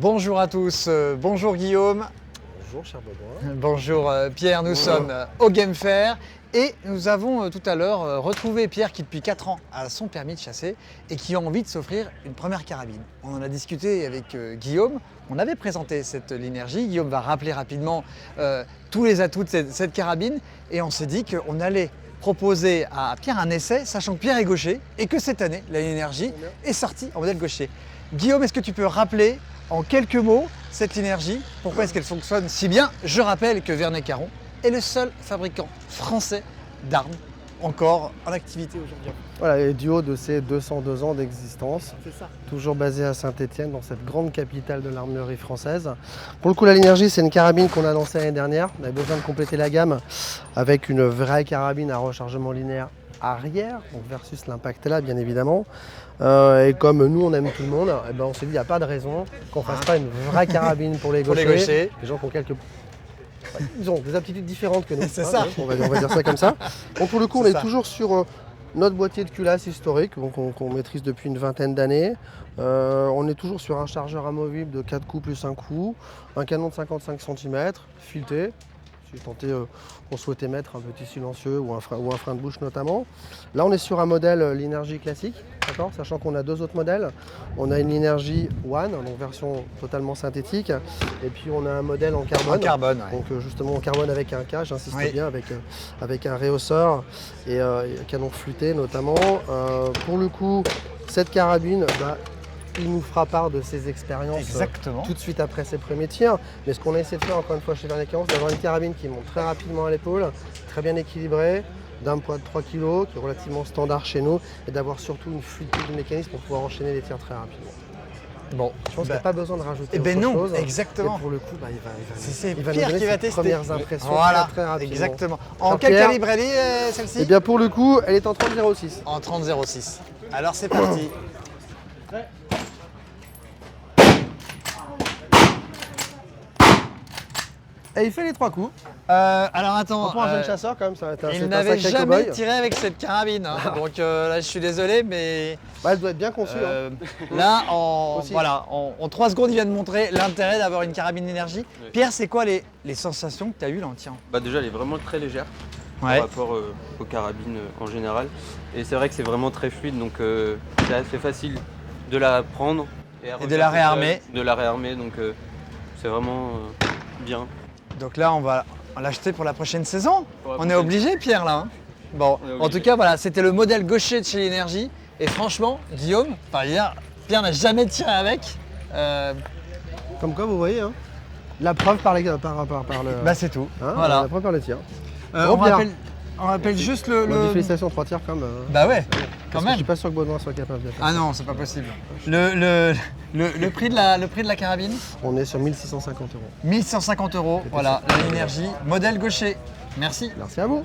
bonjour à tous, bonjour Guillaume. Bonjour cher Baudouin. Bonjour Pierre, nous sommes au Game Fair et nous avons tout à l'heure retrouvé Pierre qui depuis 4 ans a son permis de chasser et qui a envie de s'offrir une première carabine. On en a discuté avec Guillaume, on avait présenté cette Linergie, Guillaume va rappeler rapidement tous les atouts de cette carabine et on s'est dit qu'on allait proposer à Pierre un essai, sachant que Pierre est gaucher et que cette année, la Linergie est sortie en modèle gaucher. Guillaume, est-ce que tu peux rappeler en quelques mots cette Linergie, pourquoi est-ce qu'elle fonctionne si bien? Je rappelle que Verney-Caron est le seul fabricant français d'armes encore en activité aujourd'hui. Voilà, et du haut de ses 202 ans d'existence, C'est ça. toujours basé à Saint-Étienne, dans cette grande capitale de l'armurerie française. Pour le coup, la Linergie, c'est une carabine qu'on a lancée l'année dernière. On avait besoin de compléter la gamme avec une vraie carabine à rechargement linéaire arrière, donc versus l'Impact là, bien évidemment. Et comme nous, on aime tout le monde, eh ben, on s'est dit, il n'y a pas de raison qu'on ne fasse pas une vraie carabine pour les gauchers. Les gens qui ont ils ont des aptitudes différentes que nous. C'est ça. On va dire ça comme ça. Donc pour le coup, on C'est est ça. toujours sur notre boîtier de culasse historique, qu'on maîtrise depuis une vingtaine d'années. On est toujours sur un chargeur amovible de 4 coups plus 1 coup, un canon de 55 cm, fileté. Si tant est on souhaitait mettre un petit silencieux ou un frein de bouche notamment. Là, on est sur un modèle Linergie classique, d'accord, sachant qu'on a deux autres modèles. On a une Linergie One, donc version totalement synthétique, et puis on a un modèle en carbone. En carbone, ouais. Donc justement en carbone avec un K, j'insiste Oui. bien, avec un réhausseur et un canon flûté notamment. Pour le coup, cette carabine, il nous fera part de ses expériences Exactement. tout de suite après ses premiers tirs. Mais ce qu'on a essayé de faire encore une fois chez Verney-Caron, c'est d'avoir une carabine qui monte très rapidement à l'épaule, très bien équilibrée, d'un poids de 3 kg, qui est relativement standard chez nous, et d'avoir surtout une fluidité du mécanisme pour pouvoir enchaîner les tirs très rapidement. Bon, Je pense qu'il n'y a pas besoin de rajouter ben autre non, chose. exactement. Et pour le coup, C'est il va nous Pierre donner qui va ses tester. premières impressions Voilà, très rapidement. exactement. En Alors, quel Pierre, calibre elle est celle-ci? Eh bien pour le coup, elle est en 30-06. En 30-06. Alors c'est parti. Et il fait les 3 coups. Alors attends, Pour un jeune chasseur quand même, ça va être il c'est un n'avait sacré jamais cow-boy. tiré avec cette carabine, hein. Donc là je suis désolé, mais Elle doit être bien conçue. là en, Aussi. voilà, en 3 secondes il vient de montrer l'intérêt d'avoir une carabine d'énergie. Oui. Pierre, c'est quoi les sensations que tu as eues là en tirant? Bah déjà elle est vraiment très légère Ouais. par rapport aux carabines en général. Et c'est vrai que c'est vraiment très fluide, donc c'est assez facile de la prendre Et de la réarmer. De la réarmer, donc c'est vraiment bien. Donc là on va l'acheter pour la prochaine saison. Pour la On est prochaine. obligé Pierre là, hein. Bon, On est en tout obligé. cas voilà, c'était le modèle gaucher de chez Linergie. Et franchement, Guillaume, par hier, Pierre n'a jamais tiré avec. Comme quoi, vous voyez, hein, la preuve par le. Bah c'est tout. Hein, Voilà. La preuve par le tir. On Pierre. rappelle juste Bon, félicitations, 3 tirs quand même. Bah ouais, Parce quand que Je même. suis pas sûr que Baudouin soit capable de faire Ah ça. non, c'est pas possible. Le prix de la carabine, On est sur 1650 €. 1150 €. Voilà, la Linergie, modèle gaucher. Merci. Merci à vous.